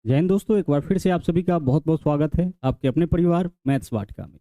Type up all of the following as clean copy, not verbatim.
जय हिंद दोस्तों, एक बार फिर से आप सभी का बहुत बहुत स्वागत है आपके अपने परिवार मैथ्स वाटिका में।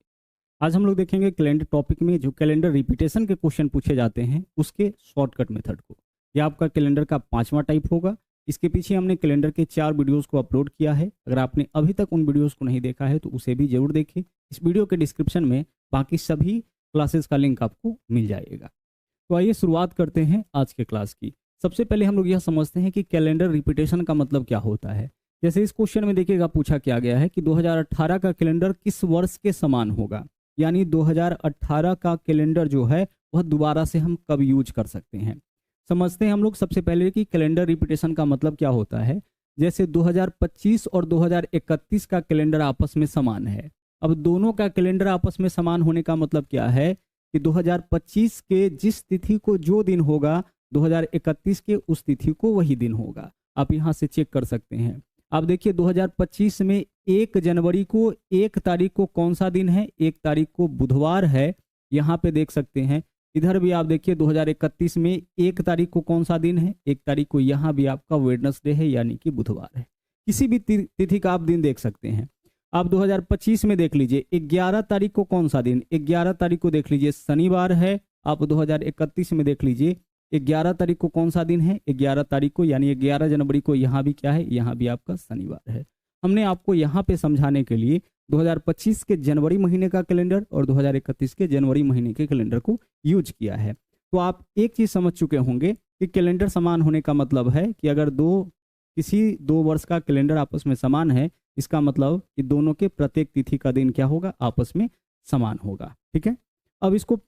आज हम लोग देखेंगे कैलेंडर टॉपिक में जो कैलेंडर रिपीटेशन के क्वेश्चन पूछे जाते हैं उसके शॉर्टकट मेथड को। यह आपका कैलेंडर का 5वां टाइप होगा। इसके पीछे हमने कैलेंडर के 4 वीडियोस को अपलोड किया है। अगर आपने अभी तक उन वीडियोस को नहीं देखा है तो उसे भी जरूर देखें। इस वीडियो के डिस्क्रिप्शन में बाकी सभी क्लासेस का लिंक आपको मिल जाएगा। तो आइए शुरुआत करते हैं आज के क्लास की। सबसे पहले हम लोग यह समझते हैं कि कैलेंडर रिपीटेशन का मतलब क्या होता है। जैसे इस क्वेश्चन में देखिएगा पूछा क्या गया है कि 2018 का कैलेंडर किस वर्ष के समान होगा, यानी 2018 का कैलेंडर जो है वह दोबारा से हम कब यूज कर सकते हैं। समझते हैं हम लोग सबसे पहले कि कैलेंडर रिपीटेशन का मतलब क्या होता है। जैसे 2025 और 2031 का कैलेंडर आपस में समान है। अब दोनों का कैलेंडर आपस में समान होने का मतलब क्या है कि 2025 के जिस तिथि को जो दिन होगा 2031 के उस तिथि को वही दिन होगा। आप यहाँ से चेक कर सकते हैं। आप देखिए 2025 में 1 जनवरी को 1 तारीख को कौन सा दिन है, 1 तारीख को बुधवार है। यहाँ पे देख सकते हैं। इधर भी आप देखिए 2031 में 1 तारीख को कौन सा दिन है, 1 तारीख को यहाँ भी आपका वेडनेसडे है यानी कि बुधवार है। किसी भी तिथि का आप दिन देख सकते हैं। आप 2025 में देख लीजिए 11 तारीख को कौन सा दिन, 11 तारीख को देख लीजिए शनिवार है। आप 2031 में देख लीजिए 11 तारीख को कौन सा दिन है, 11 तारीख को यानी 11 जनवरी को यहाँ भी क्या है, यहाँ भी आपका शनिवार है। हमने आपको यहाँ पे समझाने के लिए 2025 के जनवरी महीने का कैलेंडर और 2031 के जनवरी महीने के कैलेंडर को यूज किया है। तो आप एक चीज समझ चुके होंगे कि कैलेंडर समान होने का मतलब है कि अगर किसी 2 वर्ष का कैलेंडर आपस में समान है, इसका मतलब कि दोनों के प्रत्येक तिथि का दिन क्या होगा, आपस में समान होगा। ठीक है। अब इसको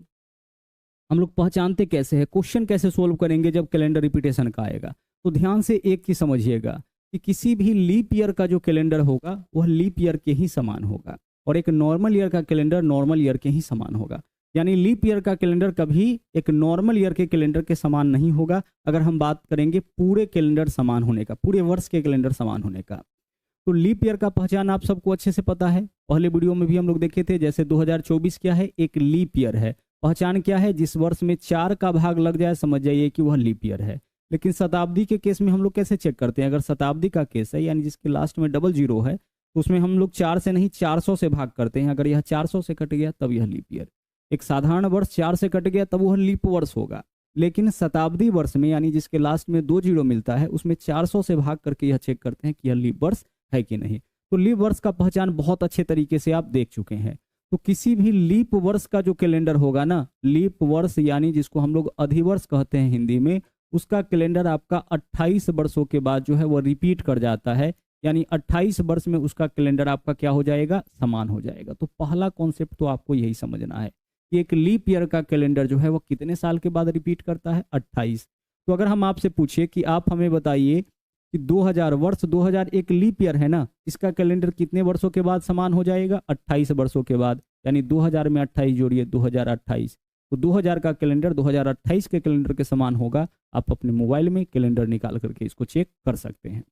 हम लोग पहचानते कैसे है, क्वेश्चन कैसे सोल्व करेंगे जब कैलेंडर रिपीटेशन का आएगा। तो ध्यान से एक चीज समझिएगा कि किसी भी लीप ईयर का जो कैलेंडर होगा वह लीप ईयर के ही समान होगा और एक नॉर्मल ईयर का कैलेंडर नॉर्मल ईयर के ही समान होगा। यानी लीप ईयर का कैलेंडर कभी एक नॉर्मल ईयर के कैलेंडर के समान नहीं होगा। अगर हम बात करेंगे पूरे कैलेंडर समान होने का, पूरे वर्ष के कैलेंडर समान होने का। तो लीप ईयर का पहचान आप सबको अच्छे से पता है, पहले वीडियो में भी हम लोग देखे थे। जैसे 2024 क्या है, एक लीप ईयर है। पहचान क्या है, जिस वर्ष में 4 का भाग लग जाए समझ जाइए कि वह लीप ईयर है। लेकिन शताब्दी के केस में हम लोग कैसे चेक करते हैं, अगर शताब्दी का केस है यानी जिसके लास्ट में डबल जीरो है तो उसमें हम लोग 4 से नहीं 400 से भाग करते हैं। अगर यह 400 से कट गया तब यह लीप ईयर। एक साधारण वर्ष 4 से कट गया तब वह लीप वर्ष होगा। लेकिन शताब्दी वर्ष में यानी जिसके लास्ट में 2 जीरो मिलता है उसमें 400 से भाग करके यह चेक करते हैं कि यह लीप वर्ष है कि नहीं। तो लीप वर्ष का पहचान बहुत अच्छे तरीके से आप देख चुके हैं। तो किसी भी लीप वर्ष का जो कैलेंडर होगा ना, लीप वर्ष यानी जिसको हम लोग अधिवर्ष कहते हैं हिंदी में, उसका कैलेंडर आपका 28 वर्षों के बाद जो है वो रिपीट कर जाता है। यानी 28 वर्ष में उसका कैलेंडर आपका क्या हो जाएगा, समान हो जाएगा। तो पहला कॉन्सेप्ट तो आपको यही समझना है कि एक लीप ईयर का कैलेंडर जो है वो कितने साल के बाद रिपीट करता है, 28। तो अगर हम आपसे पूछे कि आप हमें बताइए कि 2000 वर्ष 2001 लीप ईयर है ना, इसका कैलेंडर कितने वर्षों के बाद समान हो जाएगा, 28 वर्षों के बाद। यानी 2000 में 28 जोड़िए 2028। तो 2000 का कैलेंडर 2028 के कैलेंडर के समान होगा। आप अपने मोबाइल में कैलेंडर निकाल करके इसको चेक कर सकते हैं।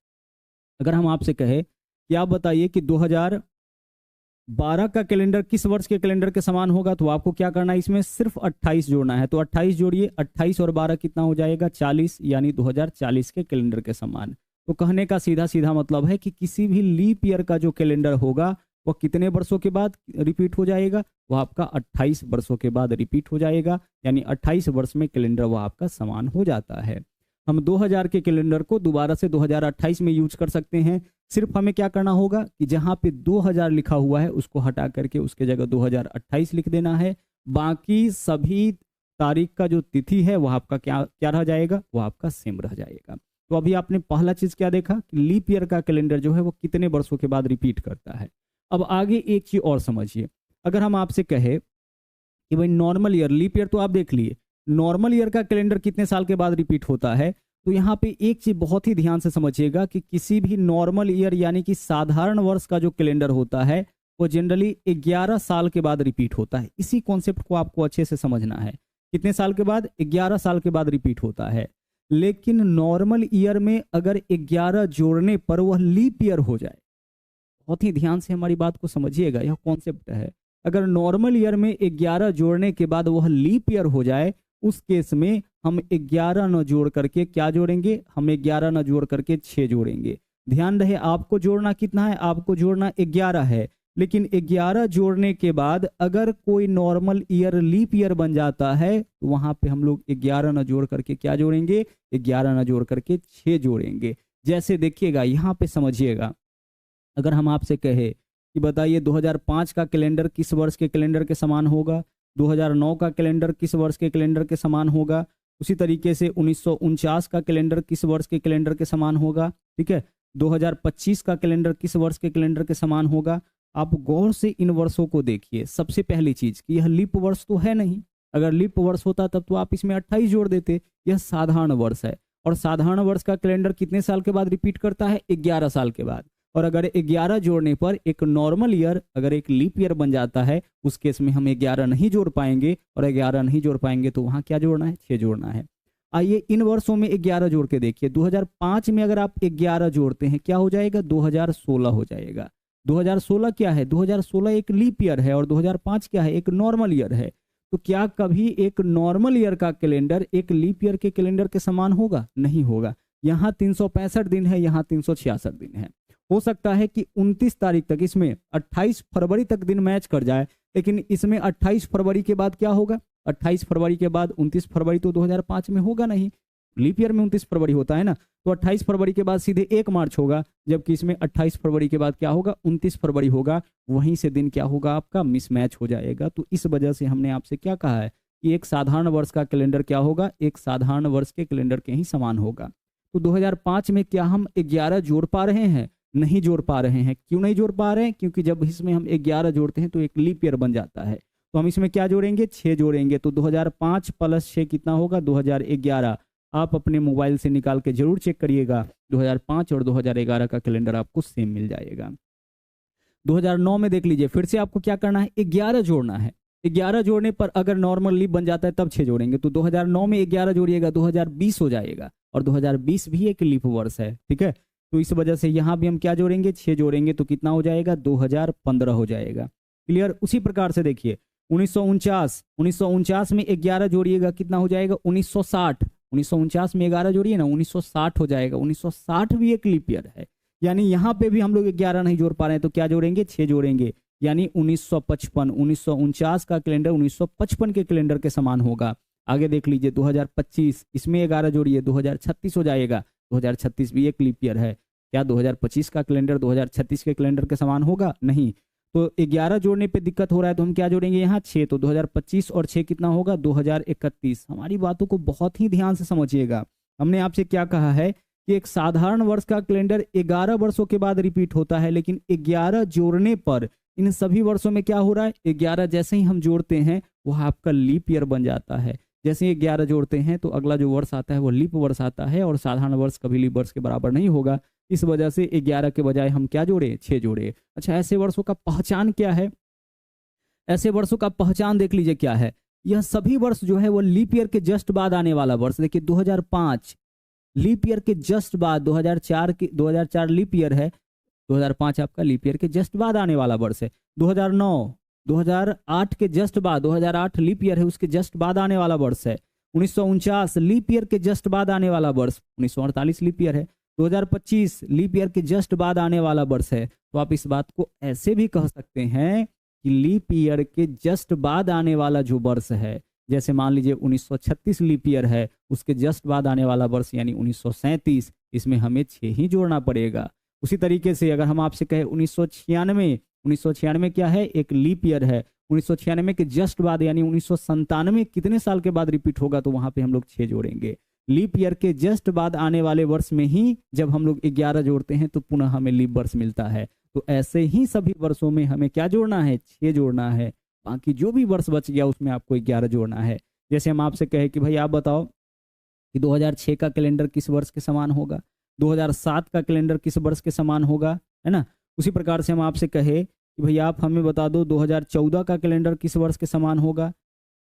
अगर हम आपसे कहे कि आप बताइए कि 2012 का कैलेंडर किस वर्ष के कैलेंडर के समान होगा, तो आपको क्या करना है, इसमें सिर्फ 28 जोड़ना है। तो 28 जोड़िए, 28 और 12 कितना हो जाएगा, 40, यानी 2040 के कैलेंडर के समान। तो कहने का सीधा सीधा मतलब है कि किसी भी लीप ईयर का जो कैलेंडर होगा वह कितने वर्षों के बाद रिपीट हो जाएगा, वह आपका 28 वर्षों के बाद रिपीट हो जाएगा। यानी 28 वर्ष में कैलेंडर वह आपका समान हो जाता है। हम 2000 के कैलेंडर को दोबारा से 2028 में यूज कर सकते हैं। सिर्फ हमें क्या करना होगा कि जहां पे 2000 लिखा हुआ है उसको हटा करके उसके जगह 2028 लिख देना है। बाकी सभी तारीख का जो तिथि है वह आपका क्या क्या रह जाएगा, वह आपका सेम रह जाएगा। तो अभी आपने पहला चीज क्या देखा कि लीप ईयर का कैलेंडर जो है वो कितने वर्षों के बाद रिपीट करता है। अब आगे एक चीज और समझिए। अगर हम आपसे कहे कि भाई नॉर्मल ईयर, लीप ईयर तो आप देख लिए, नॉर्मल ईयर का कैलेंडर कितने साल के बाद रिपीट होता है, तो यहाँ पे एक चीज बहुत ही ध्यान से समझिएगा कि किसी भी नॉर्मल ईयर यानी कि साधारण वर्ष का जो कैलेंडर होता है वो जनरली 11 साल के बाद रिपीट होता है। इसी कॉन्सेप्ट को आपको अच्छे से समझना है। कितने साल के बाद, 11 साल के बाद रिपीट होता है। लेकिन नॉर्मल ईयर में अगर 11 जोड़ने पर वह लीप ईयर हो जाए, बहुत ही ध्यान से हमारी बात को समझिएगा, यह कॉन्सेप्ट है। अगर नॉर्मल ईयर में 11 जोड़ने के बाद वह लीप ईयर हो जाए, उस केस में हम 11 न जोड़ करके क्या जोड़ेंगे, हम 11 न जोड़ करके 6 जोड़ेंगे। ध्यान रहे आपको जोड़ना कितना है, आपको जोड़ना 11 है, लेकिन 11 जोड़ने के बाद अगर कोई नॉर्मल ईयर लीप ईयर बन जाता है तो वहां पे हम लोग 11 न जोड़ करके क्या जोड़ेंगे, 11 न जोड़ करके 6 जोड़ेंगे। जैसे देखिएगा यहाँ पे समझिएगा, अगर हम आपसे कहे कि बताइए 2005 का कैलेंडर किस वर्ष के कैलेंडर के समान होगा, 2009 का कैलेंडर किस वर्ष के कैलेंडर के समान होगा, उसी तरीके से 1949 का कैलेंडर किस वर्ष के कैलेंडर के समान होगा, ठीक है, 2025 का कैलेंडर किस वर्ष के कैलेंडर के समान होगा। आप गौर से इन वर्षों को देखिए। सबसे पहली चीज कि यह लीप वर्ष तो है नहीं, अगर लीप वर्ष होता तब तो आप इसमें 28 जोड़ देते। यह साधारण वर्ष है, और साधारण वर्ष का कैलेंडर कितने साल के बाद रिपीट करता है, 11 साल के बाद। और अगर 11 जोड़ने पर एक नॉर्मल ईयर अगर एक लीप ईयर बन जाता है, उस केस में हम 11 नहीं जोड़ पाएंगे, और 11 नहीं जोड़ पाएंगे तो वहां क्या जोड़ना है, 6 जोड़ना है। आइए इन वर्षों में 11 जोड़ के देखिए। 2005 में अगर आप 11 जोड़ते हैं क्या हो जाएगा, 2016 हो जाएगा। 2016 क्या है, 2016 एक लीप ईयर है, और 2005 क्या है, एक नॉर्मल ईयर है। तो क्या कभी एक नॉर्मल ईयर का कैलेंडर एक लीप ईयर के कैलेंडर के समान होगा, नहीं होगा। यहाँ 365 दिन है, यहाँ 366 दिन है। हो सकता है कि 29 तारीख तक, इसमें 28 फरवरी तक दिन मैच कर जाए, लेकिन इसमें 28 फरवरी के बाद क्या होगा, 28 फरवरी के बाद 29 फरवरी तो 2005 में होगा नहीं, लीप ईयर में 29 फरवरी होता है ना, तो 28 फरवरी के बाद सीधे 1 मार्च होगा, जबकि इसमें 28 फरवरी के बाद क्या होगा, 29 फरवरी होगा। वहीं से दिन क्या होगा, आपका मिसमैच हो जाएगा। तो इस वजह से हमने आपसे क्या कहा है कि एक साधारण वर्ष का कैलेंडर क्या होगा, एक साधारण वर्ष के कैलेंडर के ही समान होगा। तो 2005 में क्या हम 11 जोड़ पा रहे हैं, नहीं जोड़ पा रहे हैं। क्यों नहीं जोड़ पा रहे हैं, क्योंकि जब इसमें हम 11 जोड़ते हैं तो एक लीप ईयर बन जाता है। तो हम इसमें क्या जोड़ेंगे, 6 जोड़ेंगे। तो 2005 प्लस 6 कितना होगा, 2011। आप अपने मोबाइल से निकाल के जरूर चेक करिएगा, 2005 और 2011 का कैलेंडर आपको सेम मिल जाएगा। 2009 में देख लीजिए, फिर से आपको क्या करना है, 11 जोड़ना है। 11 जोड़ने पर अगर नॉर्मल लीप बन जाता है तब 6 जोड़ेंगे। तो 2009 में 11 जोड़िएगा, 2020 हो जाएगा, और 2020 भी एक लीप वर्ष है, ठीक है। तो इस वजह से यहाँ भी हम क्या जोड़ेंगे, 6 जोड़ेंगे, तो कितना हो जाएगा, 2015 हो जाएगा। क्लियर। उसी प्रकार से देखिए 1949 में 11 जोड़िएगा, कितना हो जाएगा, 1960। 1949 में 11 जोड़िए ना, 1960 हो जाएगा। 1960 भी एक लीप ईयर है, यानी यहाँ पे भी हम लोग 11 नहीं जोड़ पा रहे हैं, तो क्या जोड़ेंगे, 6 जोड़ेंगे, यानी 1955। 1949 का कैलेंडर 1955 के कैलेंडर के समान होगा। आगे देख लीजिए 2025, इसमें 11 जोड़िए, 2036 हो जाएगा। 2036 भी एक लीप ईयर है। क्या 2025 का कैलेंडर 2036 के कैलेंडर के समान होगा, नहीं। तो 11 जोड़ने पे दिक्कत हो रहा है, तो हम क्या जोड़ेंगे, यहाँ 6। तो 2025 और 6 कितना होगा, 2031। हमारी बातों को बहुत ही ध्यान से समझिएगा। हमने आपसे क्या कहा है कि एक साधारण वर्ष का कैलेंडर 11 वर्षों के बाद रिपीट होता है, लेकिन 11 जोड़ने पर इन सभी वर्षों में क्या हो रहा है, 11 जैसे ही हम जोड़ते हैं वह आपका लीप ईयर बन जाता है। जैसे ही 11 जोड़ते हैं तो अगला जो वर्ष आता है वो लीप वर्ष आता है, और साधारण वर्ष कभी लीप वर्ष के बराबर नहीं होगा। इस वजह से 11 के बजाय हम क्या जोड़े, 6 जोड़े। अच्छा, ऐसे वर्षों का पहचान क्या है, ऐसे वर्षों का पहचान देख लीजिए क्या है। यह सभी वर्ष जो है वो लीप ईयर के जस्ट बाद आने वाला वर्ष। देखिए 2005 लीप ईयर के जस्ट बाद, 2004 लीप ईयर है, 2005 आपका लीप ईयर के जस्ट बाद आने वाला वर्ष है। 2008 के जस्ट बाद, 2008 लीप ईयर है, उसके जस्ट बाद आने वाला वर्ष है। 1949 लीप ईयर के जस्ट बाद आने वाला वर्ष, 1948 लीप ईयर है। 2025 लीप ईयर के जस्ट बाद आने वाला वर्ष है। तो आप इस बात को ऐसे भी कह सकते हैं कि लीप ईयर के जस्ट बाद आने वाला जो वर्ष है, जैसे मान लीजिए 1936 लीप ईयर है, उसके जस्ट बाद आने वाला वर्ष यानी 1937, इसमें हमें 6 ही जोड़ना पड़ेगा। उसी तरीके से अगर हम आपसे कहें 1996 क्या है, एक लीप ईयर है। 1996 के जस्ट बाद यानी 1997 कितने साल के बाद रिपीट होगा, तो वहां पे हम लोग 6 जोड़ेंगे। लीप ईयर के जस्ट बाद आने वाले वर्ष में ही जब हम लोग 11 जोड़ते हैं तो पुनः हमें लीप वर्ष मिलता है। तो ऐसे ही सभी वर्षों में हमें क्या जोड़ना है, 6 जोड़ना है। बाकी जो भी वर्ष बच गया उसमें आपको 11 जोड़ना है। जैसे हम आपसे कहे कि भाई आप बताओ कि 2006 का कैलेंडर किस वर्ष के समान होगा, 2007 का कैलेंडर किस वर्ष के समान होगा, है ना। उसी प्रकार से हम आपसे कहे कि भाई आप हमें बता दो 2014 का कैलेंडर किस वर्ष के समान होगा,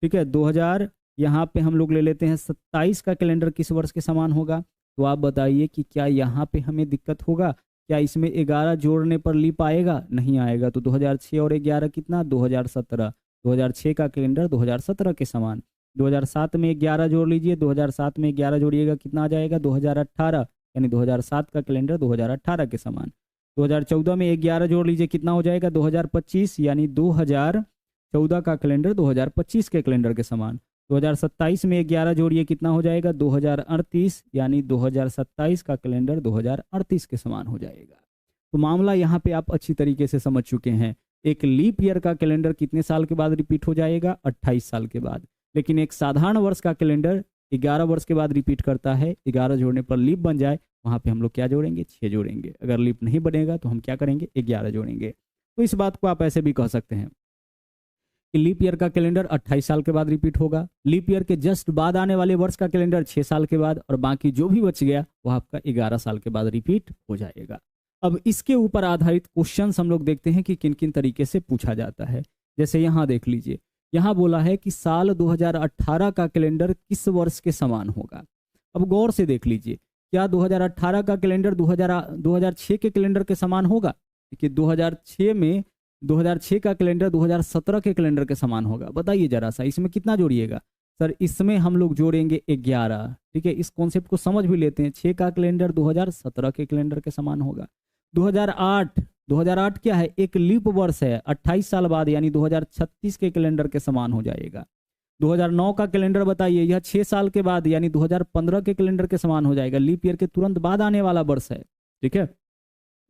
ठीक है। 2000 यहाँ पे हम लोग ले लेते हैं 27 का कैलेंडर किस वर्ष के समान होगा। तो आप बताइए कि क्या यहाँ पे हमें दिक्कत होगा, क्या इसमें 11 जोड़ने पर लीप आएगा, नहीं आएगा। तो 2006 और 11 कितना, 2017। 2006 का कैलेंडर 2017 के समान। 2007 में 11 जोड़ लीजिए, 2007 में 11 जोड़िएगा कितना आ जाएगा, 2018। यानी 2007 का कैलेंडर 2018 के समान। 2014 में 11 जोड़ लीजिए, कितना हो जाएगा 2025, यानी 2014 का कैलेंडर 2025 के कैलेंडर के समान। 2027 में 11 जोड़िए, कितना हो जाएगा 2038, यानी 2027 का कैलेंडर 2038 के समान हो जाएगा। तो मामला यहाँ पे आप अच्छी तरीके से समझ चुके हैं। एक लीप ईयर का कैलेंडर कितने साल के बाद रिपीट हो जाएगा, 28 साल के बाद। लेकिन एक साधारण वर्ष का कैलेंडर 11 वर्ष के बाद रिपीट करता है। 11 जोड़ने पर लीप बन जाए, वहाँ पे हम लोग क्या जोड़ेंगे, 6 जोड़ेंगे। अगर लीप नहीं बनेगा तो हम क्या करेंगे, 11 जोड़ेंगे। तो इस बात को आप ऐसे भी कह सकते हैं कि लीप ईयर का कैलेंडर 28 साल के बाद रिपीट होगा। लीप ईयर के जस्ट बाद आने वाले वर्ष का कैलेंडर 6 साल के बाद, और बाकी जो भी बच गया वह आपका 11 साल के बाद रिपीट हो जाएगा। अब इसके ऊपर आधारित क्वेश्चन हम लोग देखते हैं कि किन किन तरीके से पूछा जाता है। जैसे यहाँ देख लीजिए, यहाँ बोला है कि साल 2018 का कैलेंडर किस वर्ष के समान होगा। अब गौर से देख लीजिए, क्या 2018 का कैलेंडर 2006 के कैलेंडर के समान होगा? कि 2006 का कैलेंडर 2017 के कैलेंडर के समान होगा। बताइए जरा सा, इसमें कितना जोड़िएगा? सर इसमें हम लोग जोड़ेंगे 11। ठीक है, इस कॉन्सेप्ट को समझ भी लेते हैं। 6 का कैलेंडर 2017 के कैलेंडर के समान होगा। 2008 क्या है, एक लीप वर्ष है, 28 साल बाद, यानी 2036 के कैलेंडर के समान हो जाएगा। 2009 का कैलेंडर बताइए, यह 6 साल के बाद यानी 2015 के कैलेंडर के समान हो जाएगा। लीप ईयर के तुरंत बाद आने वाला वर्ष है। ठीक है,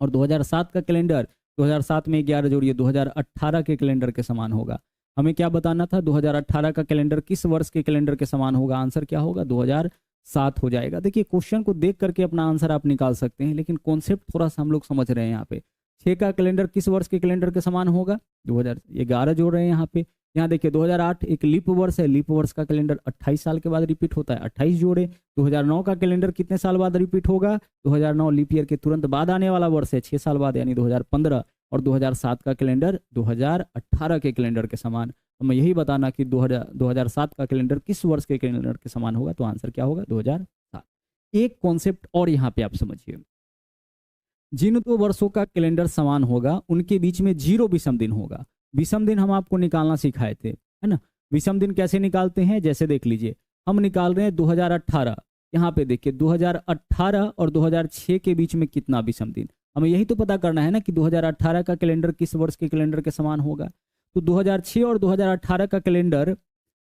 और 2007 का कैलेंडर, 2007 में 11 जोड़िए, 2018 के कैलेंडर के समान होगा। हमें क्या बताना था, 2018 का कैलेंडर किस वर्ष के कैलेंडर के समान होगा? आंसर क्या होगा, 2007 हो जाएगा। देखिए क्वेश्चन को देख करके अपना आंसर आप निकाल सकते हैं, लेकिन कॉन्सेप्ट थोड़ा सा हम लोग समझ रहे हैं यहाँ पे। 6 का कैलेंडर किस वर्ष के कैलेंडर के समान होगा, 2011 जोड़ रहे हैं यहाँ पे। यहाँ देखिए 2008 एक लीप वर्ष है, लीप वर्ष का कैलेंडर 28 साल के बाद रिपीट होता है, 28 जोड़े। 2009 का कैलेंडर कितने साल बाद रिपीट होगा, 2009 लीप ईयर के तुरंत बाद आने वाला वर्ष है, 6 साल बाद यानी 2015। और 2007 का कैलेंडर 2018 के कैलेंडर के समान। हमें यही बताना कि 2007 का कैलेंडर किस वर्ष के कैलेंडर के समान होगा, तो आंसर क्या होगा, 2007। एक कॉन्सेप्ट और यहाँ पे आप समझिए, जिन 2 वर्षों का कैलेंडर समान होगा उनके बीच में 0 विषम दिन होगा। विषम दिन हम आपको निकालना सिखाए थे, है ना। विषम दिन कैसे निकालते हैं, जैसे देख लीजिए, हम निकाल रहे हैं 2018। यहाँ पे देखिए 2018 और 2006 के बीच में कितना विषम दिन, हमें यही तो पता करना है ना कि 2018 का कैलेंडर किस वर्ष के कैलेंडर के समान होगा। तो 2006 और 2018 का कैलेंडर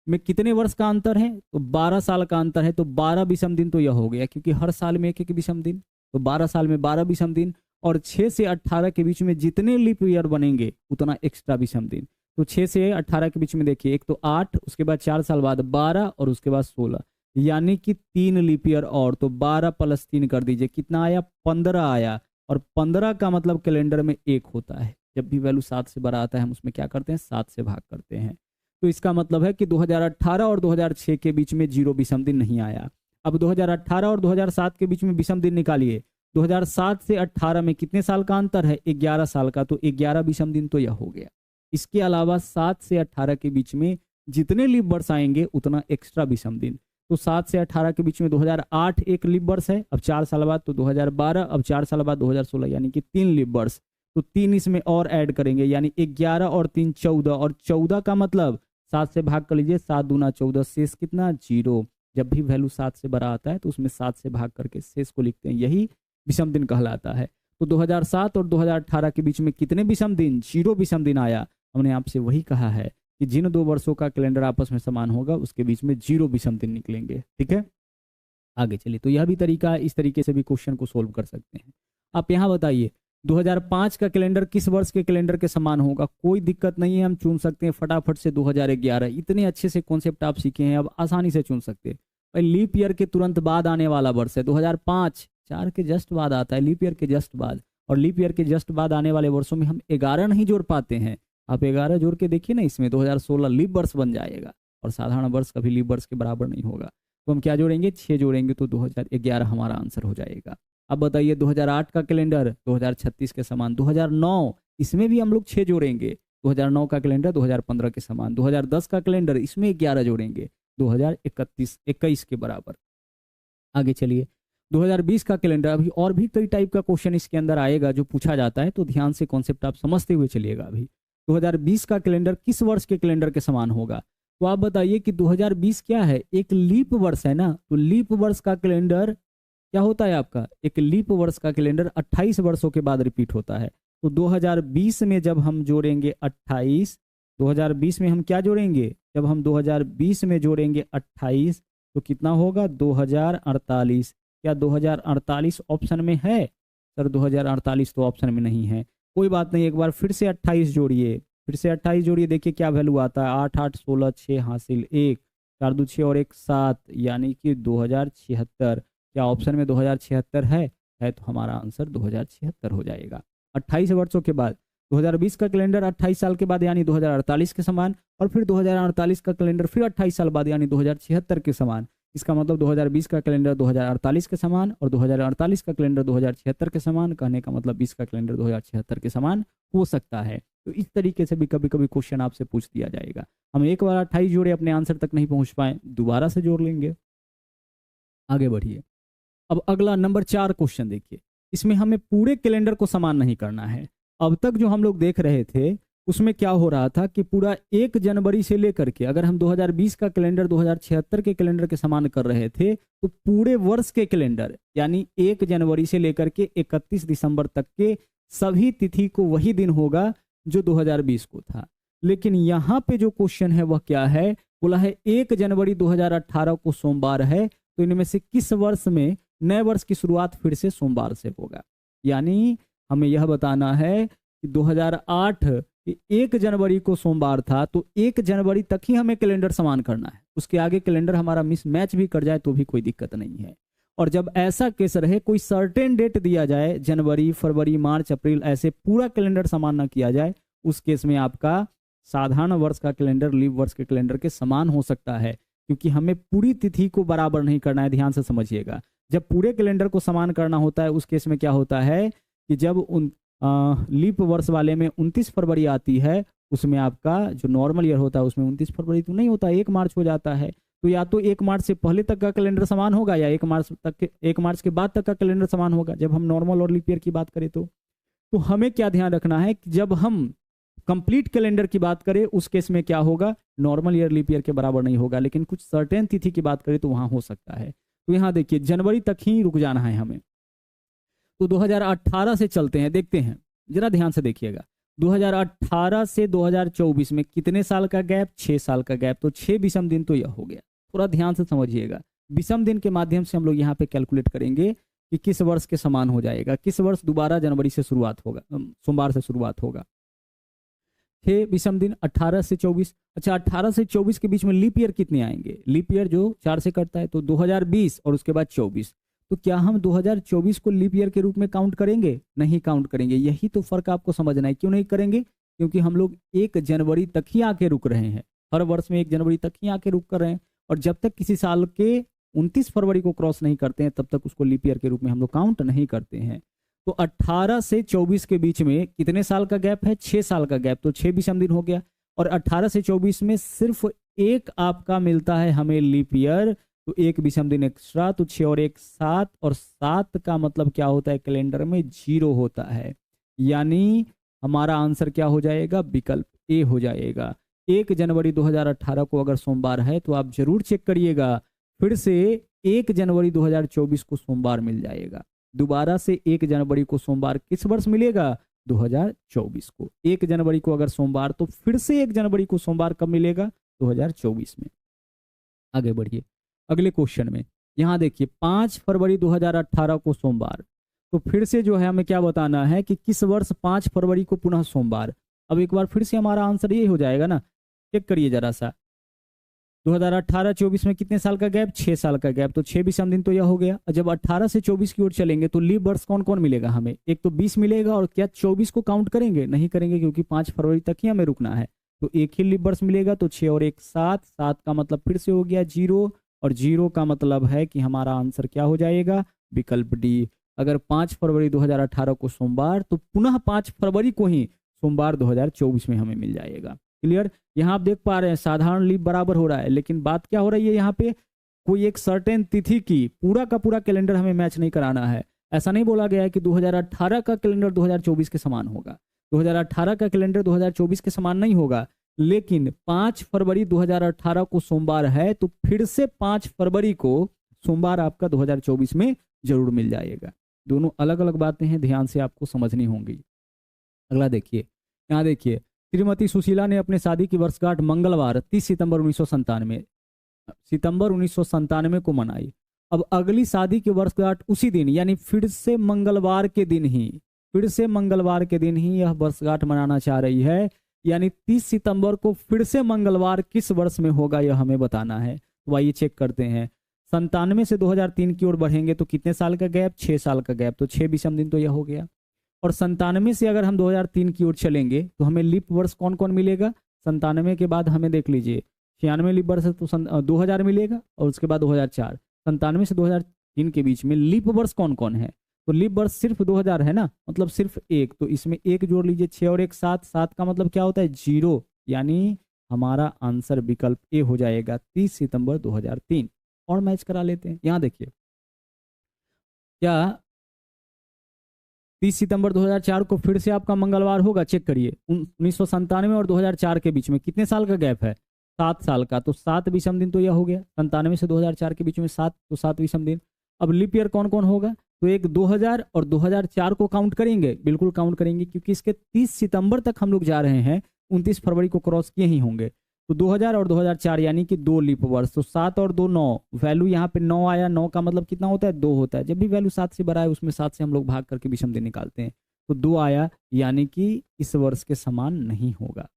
में कितने वर्ष का अंतर है, तो 12 साल का अंतर है। तो 12 विषम दिन तो यह हो गया, क्योंकि हर साल में एक विषम दिन, तो 12 साल में 12 विषम दिन। और 6 से 18 के बीच में जितने लीप ईयर बनेंगे उतना एक्स्ट्रा विषम दिन। तो 6 से 18 के बीच में देखिए, एक तो 8, उसके बाद 4 साल बाद 12 और उसके बाद 16, यानी कि 3 लीप ईयर और। तो 12 + 3 कर दीजिए, कितना आया, 15 आया। और 15 का मतलब कैलेंडर में 1 होता है। जब भी वैल्यू 7 से बड़ा आता है हम उसमें क्या करते हैं, 7 से भाग करते हैं। तो इसका मतलब है कि 2018 और 2006 के बीच में 0 विषम दिन नहीं आया। अब 2018 और 2007 के बीच में विषम दिन निकालिए। 2007 से 18 में कितने साल का अंतर है, 11 साल का। तो 11 विषम दिन तो यह हो गया। इसके अलावा 7 से 18 के बीच में जितने लीप वर्ष आएंगे उतना एक्स्ट्रा विषम दिन। तो 7 से 18 के बीच में 2008 एक लीप वर्ष है, अब 4 साल बाद तो 2012, अब 4 साल बाद 2016, यानी कि 3 लीप वर्ष। तो 3 इसमें और ऐड करेंगे, यानी 11 और 3 14, और 14 का मतलब 7 से भाग कर लीजिए, 7 दूना 14, शेष कितना, 0। जब भी वैल्यू 7 से बड़ा आता है तो उसमें 7 से भाग करके शेष को लिखते हैं, यही विषम दिन कहलाता है। तो 2007 और 2018 के बीच में कितने विषम दिन, 0 विषम दिन आया। हमने आपसे वही कहा है कि जिन 2 वर्षों का कैलेंडर आपस में समान होगा उसके बीच में 0 विषम दिन निकलेंगे। ठीक है, आगे चलिए। तो यह भी तरीका है, इस तरीके से भी क्वेश्चन को सोल्व कर सकते हैं। आप यहाँ बताइए 2005 का कैलेंडर किस वर्ष के कैलेंडर के समान होगा। कोई दिक्कत नहीं है, हम चुन सकते हैं फटाफट से 2011। इतने अच्छे से कॉन्सेप्ट आप सीखे हैं, अब आसानी से चुन सकते हैं। भाई लीप ईयर के तुरंत बाद आने वाला वर्ष है 2005, 4 के जस्ट बाद आता है, लीप ईयर के जस्ट बाद। और लीप ईयर के जस्ट बाद आने वाले वर्षों में हम 11 नहीं जोड़ पाते हैं। आप 11 जोड़ के देखिए ना, इसमें 2016 लीप वर्ष बन जाएगा, और साधारण वर्ष कभी लीप वर्ष के बराबर नहीं होगा। तो हम क्या जोड़ेंगे, 6 जोड़ेंगे, तो 2011 हमारा आंसर हो जाएगा। अब बताइए 2008 का कैलेंडर 2036 के समान। 2009 इसमें भी हम लोग 6 जोड़ेंगे, 2009 का कैलेंडर 2015 के समान। 2010 का कैलेंडर इसमें 11 जोड़ेंगे, 2021 के बराबर। आगे चलिए 2020 का कैलेंडर। अभी और भी कई टाइप का क्वेश्चन इसके अंदर आएगा जो पूछा जाता है, तो ध्यान से कॉन्सेप्ट आप समझते हुए चलिएगा। अभी 2020 का कैलेंडर किस वर्ष के कैलेंडर के समान होगा। तो आप बताइए कि 2020 क्या है, एक लीप वर्ष है ना। तो लीप वर्ष का कैलेंडर क्या होता है आपका, एक लीप वर्ष का कैलेंडर 28 वर्षों के बाद रिपीट होता है। तो 2020 में जब हम जोड़ेंगे 28, 2020 में हम क्या जोड़ेंगे, जब हम 2020 में जोड़ेंगे 28 तो कितना होगा 2048। क्या 2048 ऑप्शन में है? सर 2048 तो ऑप्शन में नहीं है। कोई बात नहीं, एक बार फिर से 28 जोड़िए, फिर से 28 जोड़िए, देखिए क्या वैल्यू आता है। 8 8 16 6 हासिल 1, 4 2 6 और 1 7, यानी कि 2076। क्या ऑप्शन में 2076 है तो हमारा आंसर 2076 हो जाएगा। 28 वर्षों के बाद 2020 का कैलेंडर 28 साल के बाद यानी 2048 के समान, और फिर 2048 का कैलेंडर फिर 28 साल बाद यानी 2076 के समान। इसका मतलब 2020 का कैलेंडर 2048 के समान और 2048 का कैलेंडर 2076 के समान। कहने का मतलब 20 का कैलेंडर 2076 के समान हो सकता है। तो इस तरीके से भी कभी कभी क्वेश्चन आपसे पूछ दिया जाएगा। हम एक बार 28 जोड़े अपने आंसर तक नहीं पहुंच पाए, दोबारा से जोड़ लेंगे। आगे बढ़िए। अब अगला नंबर 4 क्वेश्चन देखिए। इसमें हमें पूरे कैलेंडर को समान नहीं करना है। अब तक जो हम लोग देख रहे थे उसमें क्या हो रहा था कि पूरा 1 जनवरी से लेकर के, अगर हम 2020 का कैलेंडर 2076 के कैलेंडर के समान कर रहे थे तो पूरे वर्ष के कैलेंडर यानी 1 जनवरी से लेकर के 31 दिसंबर तक के सभी तिथि को वही दिन होगा जो 2020 को था। लेकिन यहाँ पे जो क्वेश्चन है वह क्या है, बोला है 1 जनवरी 2018 को सोमवार है, तो इनमें से किस वर्ष में नए वर्ष की शुरुआत फिर से सोमवार से होगा। यानी हमें यह बताना है कि 2008 कि 1 जनवरी को सोमवार था, तो 1 जनवरी तक ही हमें कैलेंडर समान करना है। उसके आगे कैलेंडर हमारा मिस मैच भी कर जाए तो भी कोई दिक्कत नहीं है। और जब ऐसा केस रहे, कोई सर्टेन डेट दिया जाए, जनवरी फरवरी मार्च अप्रैल, ऐसे पूरा कैलेंडर समान न किया जाए, उस केस में आपका साधारण वर्ष का कैलेंडर लीप वर्ष के कैलेंडर के समान हो सकता है, क्योंकि हमें पूरी तिथि को बराबर नहीं करना है। ध्यान से समझिएगा, जब पूरे कैलेंडर को समान करना होता है उस केस में क्या होता है कि जब लीप वर्ष वाले में 29 फरवरी आती है, उसमें आपका जो नॉर्मल ईयर होता है उसमें 29 फरवरी तो नहीं होता, 1 मार्च हो जाता है। तो या तो 1 मार्च से पहले तक का कैलेंडर समान होगा या 1 मार्च के बाद तक का कैलेंडर समान होगा, जब हम नॉर्मल और लीप ईयर की बात करें तो हमें क्या ध्यान रखना है कि जब हम कंप्लीट कैलेंडर की बात करें उस केस में क्या होगा, नॉर्मल ईयर लीप ईयर के बराबर नहीं होगा। लेकिन कुछ सर्टेन तिथि की बात करें तो वहां हो सकता है। तो यहाँ देखिए जनवरी तक ही रुक जाना है हमें। तो 2018 से चलते हैं, देखते हैं, जरा ध्यान से देखिएगा। 2018 से 2024 में कितने साल का गैप, 6 साल का गैप, तो 6 विषम दिन तो यह हो गया। थोड़ा ध्यान से समझिएगा, विषम दिन के माध्यम से हम लोग यहाँ पे कैलकुलेट करेंगे कि किस वर्ष के समान हो जाएगा, किस वर्ष दोबारा जनवरी से शुरुआत होगा, सोमवार से शुरुआत होगा। 6 विषम दिन 18 से 24। अच्छा, 18 से 24 के बीच में लीप ईयर कितने आएंगे, लीप ईयर जो 4 से कटता है, तो 2020 और उसके बाद 24। तो क्या हम 2024 को लीप ईयर के रूप में काउंट करेंगे? नहीं काउंट करेंगे। यही तो फर्क आपको समझना है। क्यों नहीं करेंगे? क्योंकि हम लोग 1 जनवरी तक ही आके रुक रहे हैं, हर वर्ष में 1 जनवरी तक ही आके रुक कर रहे हैं, और जब तक किसी साल के 29 फरवरी को क्रॉस नहीं करते हैं तब तक उसको लीप ईयर के रूप में हम लोग काउंट नहीं करते हैं। तो 18 से 24 के बीच में कितने साल का गैप है, 6 साल का गैप, तो 6 विषम दिन हो गया। और 18 से 24 में सिर्फ 1 आपका मिलता है हमें लीप ईयर, तो 1 विषम दिन एक्स्ट्रा, तो 6 और 1 7, और 7 का मतलब क्या होता है कैलेंडर में, 0 होता है। यानी हमारा आंसर क्या हो जाएगा, विकल्प ए हो जाएगा। 1 जनवरी 2018 को अगर सोमवार है तो आप जरूर चेक करिएगा, फिर से 1 जनवरी 2024 को सोमवार मिल जाएगा। दोबारा से 1 जनवरी को सोमवार किस वर्ष मिलेगा, 2024 को। 1 जनवरी को अगर सोमवार, तो फिर से 1 जनवरी को सोमवार कब मिलेगा, 2024 में। आगे बढ़िए अगले क्वेश्चन में। यहाँ देखिए 5 फरवरी 2018 को सोमवार, तो फिर से जो है हमें क्या बताना है कि किस वर्ष 5 फरवरी को पुनः सोमवार। अब एक बार फिर से हमारा आंसर ये हो जाएगा ना, चेक करिए जरा सा। 2018-24 में कितने साल का गैप, 6 साल का गैप, तो 6 विषम दिन तो यह हो गया। और जब 18 से 24 की ओर चलेंगे तो लीप वर्ष कौन कौन मिलेगा हमें, एक तो 20 मिलेगा, और क्या 24 को काउंट करेंगे, नहीं करेंगे, क्योंकि 5 फरवरी तक ही हमें रुकना है। तो एक ही लीप वर्ष मिलेगा, तो 6 और 1 7, 7 का मतलब फिर से हो गया 0, और 0 का मतलब है कि हमारा आंसर क्या हो जाएगा, विकल्प डी। अगर 5 फरवरी 2018 को सोमवार, तो पुनः 5 फरवरी को ही सोमवार 2024 में हमें मिल जाएगा। क्लियर? यहाँ आप देख पा रहे हैं साधारण लीप बराबर हो रहा है, लेकिन बात क्या हो रही है यहाँ पे, कोई एक सर्टेन तिथि की पूरा का पूरा कैलेंडर हमें मैच नहीं कराना है। ऐसा नहीं बोला गया है कि 2018 का कैलेंडर 2024 के समान होगा, 2018 का कैलेंडर 2024 के समान नहीं होगा। लेकिन 5 फरवरी 2018 को सोमवार है, तो फिर से 5 फरवरी को सोमवार आपका 2024 में जरूर मिल जाएगा। दोनों अलग अलग बातें हैं, ध्यान से आपको समझनी होंगी। अगला देखिए, यहाँ देखिए, श्रीमती सुशीला ने अपने शादी की वर्षगांठ मंगलवार 30 सितंबर 1997 को मनाई। अब अगली शादी की वर्षगांठ उसी दिन, यानी फिर से मंगलवार के दिन ही यह वर्षगांठ मनाना चाह रही है। यानी 30 सितंबर को फिर से मंगलवार किस वर्ष में होगा यह हमें बताना है। तो आइए चेक करते हैं। 97 से 2003 की ओर बढ़ेंगे तो कितने साल का गैप, 6 साल का गैप, तो 6 विषम दिन तो यह हो गया। और 97 से अगर हम 2003 की ओर चलेंगे तो हमें लीप वर्ष कौन कौन मिलेगा। 97 के बाद हमें देख लीजिए 96 लीप वर्ष है तो 2000 मिलेगा, और उसके बाद 2004। 97 से 2003 के बीच में लीप वर्ष कौन कौन है, तो लीप वर्ष सिर्फ 2000 है ना, मतलब सिर्फ एक, तो इसमें एक जोड़ लीजिए, 6 और 1 7, 7 का मतलब क्या होता है 0, यानी हमारा आंसर विकल्प ए हो जाएगा 30 सितंबर 2003। और मैच करा लेते हैं। यहाँ देखिए, क्या 30 सितंबर 2004 को फिर से आपका मंगलवार होगा, चेक करिए। 1997 और 2004 के बीच में कितने साल का गैप है, 7 साल का, तो 7 विषम दिन तो यह हो गया। 97 से 2004 के बीच में 7, तो 7 विषम दिन। अब लीप ईयर कौन कौन होगा, तो एक 2000 और 2004 को काउंट करेंगे, बिल्कुल काउंट करेंगे, क्योंकि इसके 30 सितंबर तक हम लोग जा रहे हैं, 29 फरवरी को क्रॉस किए ही होंगे। तो 2000 और 2004 यानी कि 2 लीप वर्ष, तो 7 और 2 9, वैल्यू यहाँ पे 9 आया। 9 का मतलब कितना होता है, 2 होता है। जब भी वैल्यू 7 से बड़ा है उसमें 7 से हम लोग भाग करके विषम दिन निकालते हैं, तो 2 आया, यानी कि इस वर्ष के समान नहीं होगा।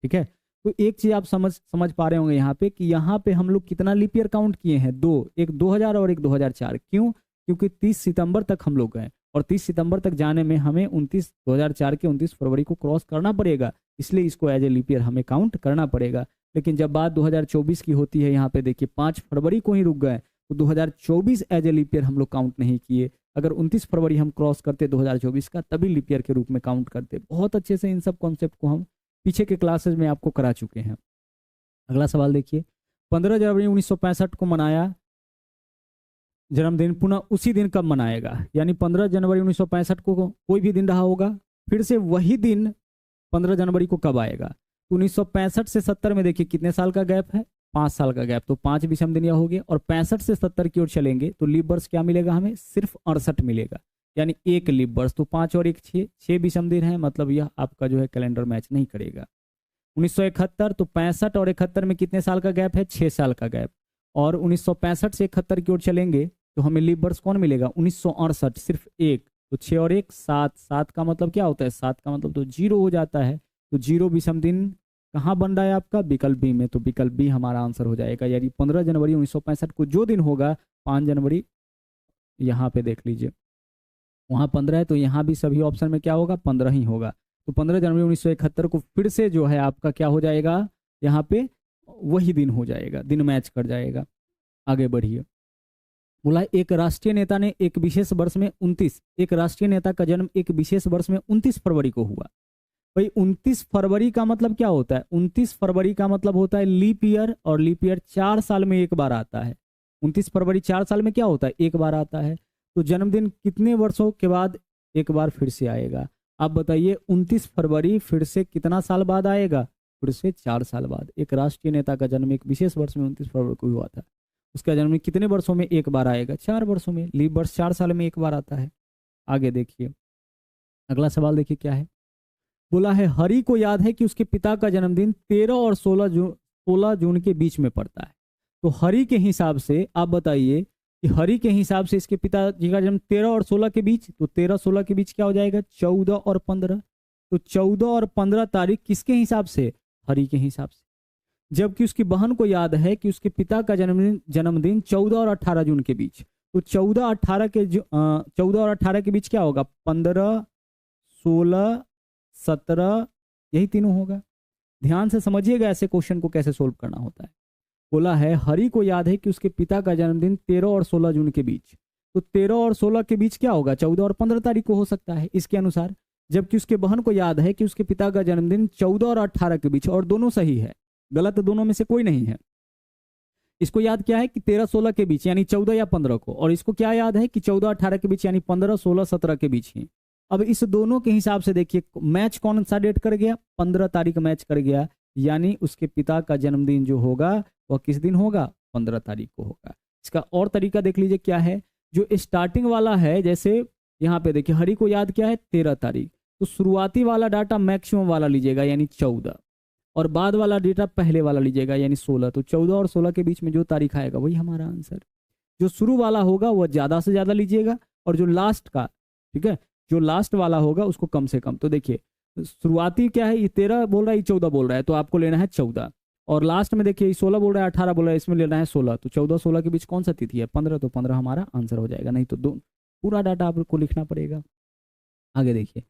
ठीक है, तो एक चीज आप समझ पा रहे होंगे यहाँ पे कि यहाँ पे हम लोग कितना लीप ईयर काउंट किए हैं, 2, एक 2000 और एक 2004। क्यों, क्योंकि 30 सितंबर तक हम लोग गए, और 30 सितंबर तक जाने में हमें 2004 के 29 फरवरी को क्रॉस करना पड़ेगा, इसलिए इसको एज ए लीप ईयर हमें काउंट करना पड़ेगा। लेकिन जब बात 2024 की होती है, यहाँ पे देखिए 5 फरवरी को ही रुक गए, तो 2024 एज ए लीप ईयर हम लोग काउंट नहीं किए। अगर 29 फरवरी हम क्रॉस करते 2024 का, तभी लीप ईयर के रूप में काउंट करते। बहुत अच्छे से इन सब कॉन्सेप्ट को हम पीछे के क्लासेज में आपको करा चुके हैं। अगला सवाल देखिए, 15 जनवरी 1965 को मनाया जन्मदिन पुनः उसी दिन कब मनाएगा, यानी 15 जनवरी 1965 को कोई भी दिन रहा होगा, फिर से वही दिन 15 जनवरी को कब आएगा। 1965 से 70 में देखिए कितने साल का गैप है, 5 साल का गैप, तो 5 विषम दिन यह हो गया। और 65 से 70 की ओर चलेंगे तो लीप वर्ष क्या मिलेगा हमें, सिर्फ 68 मिलेगा, यानी एक लीप वर्ष, तो 5 और 1 6, 6 विषम दिन है, मतलब यह आपका जो है कैलेंडर मैच नहीं करेगा। 1971, तो 65 और 71 में कितने साल का गैप है, 6 साल का गैप। और 1965 से 71 की ओर चलेंगे तो हमें लीप वर्ष कौन मिलेगा, 1968, सिर्फ एक, तो 6 और 1 7, 7 का मतलब क्या होता है, 7 का मतलब तो 0 हो जाता है, तो 0 विषम दिन कहाँ बन रहा है आपका, विकल्प बी में, तो विकल्प बी हमारा आंसर हो जाएगा। यानी 15 जनवरी 1965 को जो दिन होगा, 5 जनवरी यहाँ पे देख लीजिए, वहाँ 15 है, तो यहाँ भी सभी ऑप्शन में क्या होगा, 15 ही होगा। तो 15 जनवरी 1971 को फिर से जो है आपका क्या हो जाएगा, यहाँ पे वही दिन हो जाएगा, दिन मैच कर जाएगा। आगे बढ़िए, बोला एक राष्ट्रीय नेता ने एक विशेष वर्ष में 29, एक राष्ट्रीय नेता का जन्म एक विशेष वर्ष में 29 फरवरी को हुआ। भाई 29 फरवरी का मतलब क्या होता है, 29 फरवरी का मतलब होता है लीप ईयर, और लीप ईयर 4 साल में एक बार आता है। 29 फरवरी 4 साल में क्या होता है, एक बार आता है। तो जन्मदिन कितने वर्षों के बाद एक बार फिर से आएगा, आप बताइए 29 फरवरी फिर से कितना साल बाद आएगा, फिर से 4 साल बाद। एक राष्ट्रीय नेता का जन्म एक विशेष वर्ष में 29 फरवरी को हुआ था, उसका जन्म कितने वर्षों में एक बार आएगा, 4 वर्षों में। लीप वर्ष 4 साल में एक बार आता है। आगे देखिए, अगला सवाल देखिए क्या है, बोला है हरि को याद है कि उसके पिता का जन्मदिन 13 और 16 जून के बीच में पड़ता है। तो हरि के हिसाब से आप बताइए कि हरि के हिसाब से इसके पिताजी का जन्म 13 और 16 के बीच, तो 13-16 के बीच क्या हो जाएगा, 14 और 15। तो 14 और 15 तारीख किसके हिसाब से, हरि के हिसाब से। जबकि उसकी बहन को याद है कि उसके पिता का जन्मदिन 14 और 18 जून के बीच, तो 14 और 18 के बीच क्या होगा, 15, 16, 17, यही तीनों होगा। ध्यान से समझिएगा ऐसे क्वेश्चन को कैसे सोल्व करना होता है। बोला है हरि को याद है कि उसके पिता का जन्मदिन 13 और 16 जून के बीच, तो 13 और 16 के बीच क्या होगा, 14 और 15 तारीख को हो सकता है इसके अनुसार। जबकि उसके बहन को याद है कि उसके पिता का जन्मदिन 14 और 18 के बीच, और दोनों सही है, गलत दोनों में से कोई नहीं है। इसको याद क्या है कि 13-16 के बीच यानी 14 या 15 को, और इसको क्या याद है कि 14-18 के बीच यानी 15-16-17 के बीच ही। अब इस दोनों के हिसाब से देखिए मैच कौन सा डेट कर गया, 15 तारीख मैच कर गया, यानी उसके पिता का जन्मदिन जो होगा वह किस दिन होगा, 15 तारीख को होगा। इसका और तरीका देख लीजिए क्या है, जो स्टार्टिंग वाला है, जैसे यहाँ पे देखिए हरि को याद क्या है 13 तारीख, तो शुरुआती वाला डाटा मैक्सिमम वाला लीजिएगा यानी 14, और बाद वाला डेटा पहले वाला लीजिएगा यानी 16। तो 14 और 16 के बीच में जो तारीख आएगा वही हमारा आंसर। जो शुरू वाला होगा वो ज़्यादा से ज़्यादा लीजिएगा, और जो लास्ट का, ठीक है, जो लास्ट वाला होगा उसको कम से कम। तो देखिए शुरुआती क्या है, ये 13 बोल रहा है, ये 14 बोल रहा है, तो आपको लेना है 14, और लास्ट में देखिए 16 बोल रहा है, 18 बोल रहा है, इसमें लेना है 16। तो 14 16 के बीच कौन सा तिथि है, 15, तो 15 हमारा आंसर हो जाएगा। नहीं तो दो पूरा डाटा आपको लिखना पड़ेगा। आगे देखिए,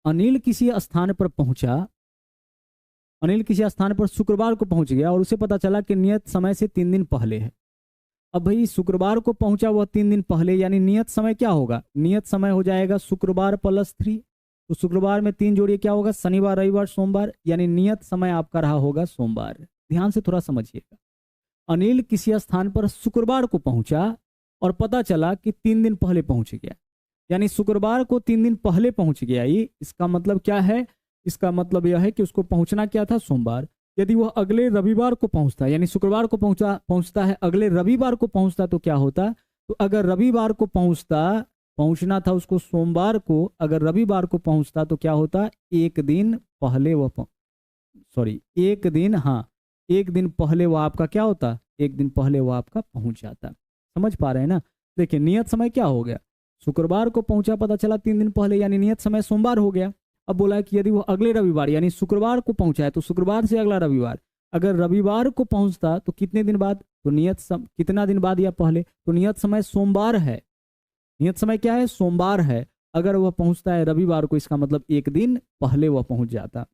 अनिल किसी स्थान पर पहुंचा, अनिल किसी स्थान पर शुक्रवार को पहुंच गया और उसे पता चला कि नियत समय से 3 दिन पहले है। अब भाई शुक्रवार को पहुंचा वह 3 दिन पहले, यानी नियत समय क्या होगा, नियत समय हो जाएगा शुक्रवार प्लस 3। तो शुक्रवार में 3 जोड़िए क्या होगा, शनिवार रविवार सोमवार, यानी नियत समय आपका रहा होगा सोमवार। ध्यान से थोड़ा समझिएगा। अनिल किसी स्थान पर शुक्रवार को पहुंचा और पता चला कि 3 दिन पहले पहुंच गया, यानी शुक्रवार को 3 दिन पहले पहुंच गया। ये इसका मतलब क्या है, इसका मतलब यह है कि उसको पहुंचना क्या था, सोमवार। यदि वह अगले रविवार को पहुंचता, यानी शुक्रवार को पहुंचता है, अगले रविवार को पहुंचता तो क्या होता, तो अगर रविवार को पहुंचना था उसको सोमवार को, अगर रविवार को पहुंचता तो क्या होता, एक दिन पहले वह एक दिन पहले वह आपका क्या होता, एक दिन पहले वह आपका पहुंच जाता। समझ पा रहे हैं ना। देखिए नियत समय क्या हो गया, शुक्रवार को पहुंचा, पता चला 3 दिन पहले, यानी नियत समय सोमवार हो गया। अब बोला है कि यदि वो अगले रविवार, यानी शुक्रवार को पहुंचा है तो शुक्रवार से अगला रविवार, अगर रविवार को पहुंचता तो कितने दिन बाद, तो कितना दिन बाद या पहले, तो नियत समय सोमवार है। नियत समय क्या है, सोमवार है। अगर वह पहुंचता है रविवार को, इसका मतलब एक दिन पहले वह पहुंच जाता।